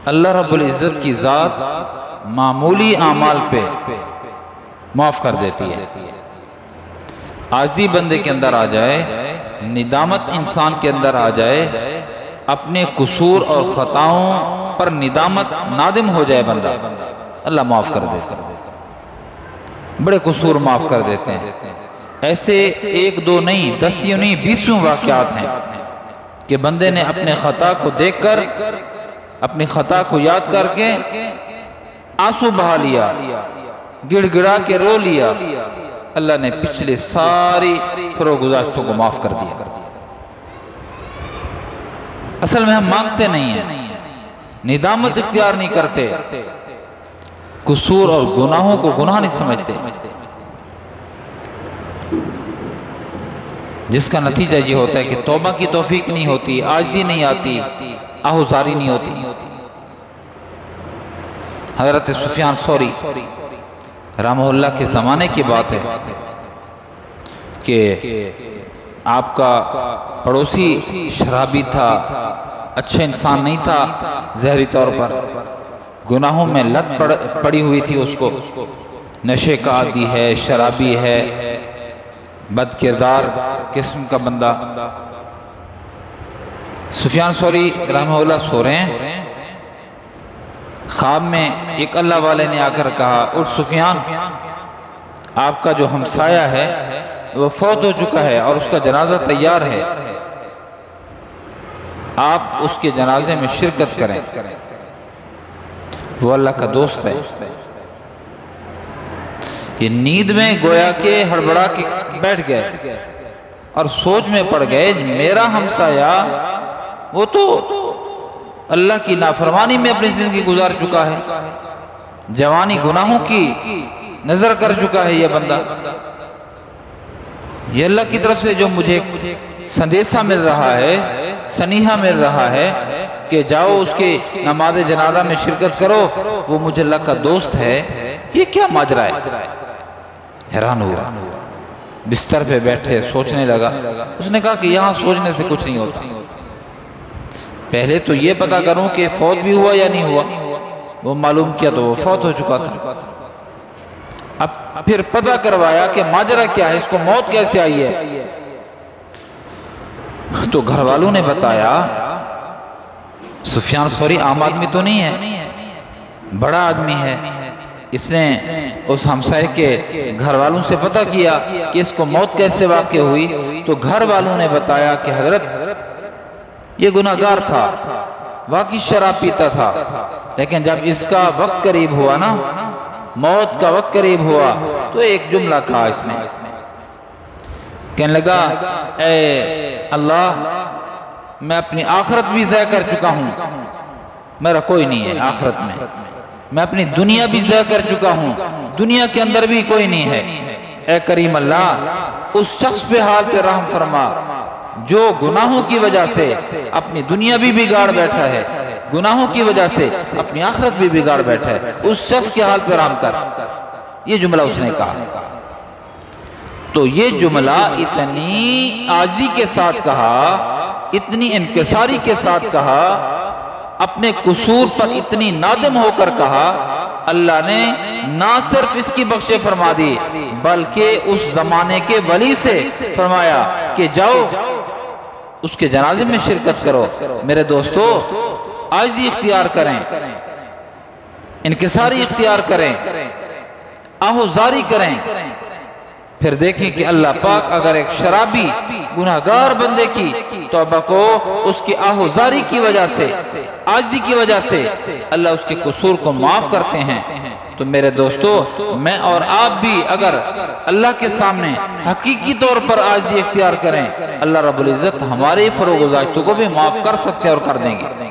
اللہ رب العزت کی ذات معمولی اعمال پہ معاف کر دیتی ہے۔ عاجزی بندے کے اندر آ جائے، ندامت انسان کے اندر آ جائے، اپنے قصور اور خطاؤں پر ندامت نادم ہو جائے بندہ، اللہ معاف کر دیتا ہے۔ بڑے قصور معاف کر دیتے ہیں۔ ایسے ایک دو نہیں، 10 نہیں، 20 واقعات ہیں کہ بندے نے اپنے خطا کو دیکھ کر، اپنی خطا کو یاد کر کے آنسو بہا لیا، گڑ گڑا کے رو لیا، اللہ نے پچھلے ساری فروگزاشتوں کو معاف کر دیا۔ اصل میں ہم مانگتے نہیں ہیں، ندامت اختیار نہیں کرتے، قصور اور گناہوں کو گناہ نہیں سمجھتے، جس کا نتیجہ یہ ہوتا ہے کہ توبہ کی توفیق نہیں ہوتی، عاجزی نہیں آتی، آہوزاری نہیں ہوتی۔ حضرت سفیان ثوری رحمہ اللہ کے زمانے کی بات ہے کہ آپ کا پڑوسی شرابی تھا، اچھا انسان نہیں تھا، ظاہری طور پر گناہوں میں لت پڑی ہوئی تھی، اس کو نشے کا عادی ہے، شرابی ہے، بد کردار قسم کا بندہ۔ سفیان ثوری رحمہ اللہ سو رہے ہیں، خواب میں ایک اللہ والے نے آ کر کہا، اٹھ سفیان، آپ کا جو ہمسایہ ہے وہ فوت ہو چکا ہے اور اس کا جنازہ تیار ہے، آپ اس کے جنازے میں شرکت کریں، وہ اللہ کا دوست ہے۔ یہ نیند میں گویا کہ ہڑبڑا کے بیٹھ گئے اور سوچ میں پڑ گئے، میرا ہمسایہ وہ تو اللہ کی نافرمانی میں اپنی زندگی گزار چکا ہے، جوانی گناہوں کی نظر کر چکا ہے یہ بندہ، یہ اللہ کی طرف سے جو مجھے سندیسہ مل رہا ہے، سنیحہ مل رہا ہے کہ جاؤ اس کے نماز جنازہ میں شرکت کرو، وہ مجھے اللہ کا دوست ہے، یہ کیا ماجرا ہے؟ حیران ہوا، بستر پہ بیٹھے سوچنے لگا۔ اس نے کہا کہ یہاں سوچنے سے کچھ نہیں ہوتا، پہلے تو یہ پتا کروں کہ فوت بھی ہوا یا نہیں ہوا۔ وہ معلوم کیا تو وہ فوت ہو چکا تھا۔ اب پھر پتا کروایا کہ ماجرا کیا ہے، اس کو موت کیسے آئی ہے؟ تو گھر والوں نے بتایا، سفیان ثوری عام آدمی تو نہیں ہے، بڑا آدمی ہے، اس نے اس ہمسائے کے گھر والوں سے پتہ کیا کہ اس کو موت کیسے واقع ہوئی۔ تو گھر والوں نے بتایا کہ حضرت یہ گناہگار تھا، واقعی شراب پیتا تھا، لیکن جب اس کا وقت قریب ہوا نا، موت کا وقت قریب ہوا، تو ایک جملہ کہا اس نے، کہنے لگا، اے اللہ، میں اپنی آخرت بھی ضائع کر چکا ہوں، میرا کوئی نہیں ہے آخرت میں اپنی دنیا بھی ضائع کر چکا ہوں، دنیا کے اندر بھی کوئی نہیں ہے، اے کریم اللہ اس شخص پہ حال پہ رحم فرما جو گناہوں کی وجہ سے اپنی دنیا بھی بگاڑ بیٹھا ہے، گناہوں کی وجہ سے اپنی آخرت بھی بگاڑ بیٹھا ہے، اس شخص کے حال پہ رحم کر۔ یہ جملہ اس نے کہا۔ تو یہ جملہ اتنی عاجزی کے ساتھ کہا، اتنی انکساری کے ساتھ کہا، اپنے قصور پر اتنی نادم ہو کر کہا، اللہ نے نہ صرف اس کی بخشش فرما دی بلکہ اس زمانے کے ولی سے فرمایا کہ جاؤ اس کے جنازے میں شرکت کرو۔ میرے دوستو، عاجزی اختیار کریں، انکساری اختیار کریں، آہوزاری کریں، پھر دیکھیں کہ اللہ پاک اگر ایک شرابی گناہگار بندے کی توبہ کو اس کی آہوزاری کی وجہ سے، عاجزی کی وجہ سے اللہ اس کے قصور کو معاف کرتے ہیں، تو میرے دوستو میں اور آپ بھی اگر اللہ کے سامنے حقیقی طور پر عاجزی اختیار کریں، اللہ رب العزت ہمارے فروغ و زاشتوں کو بھی معاف کر سکتے اور کر دیں گے۔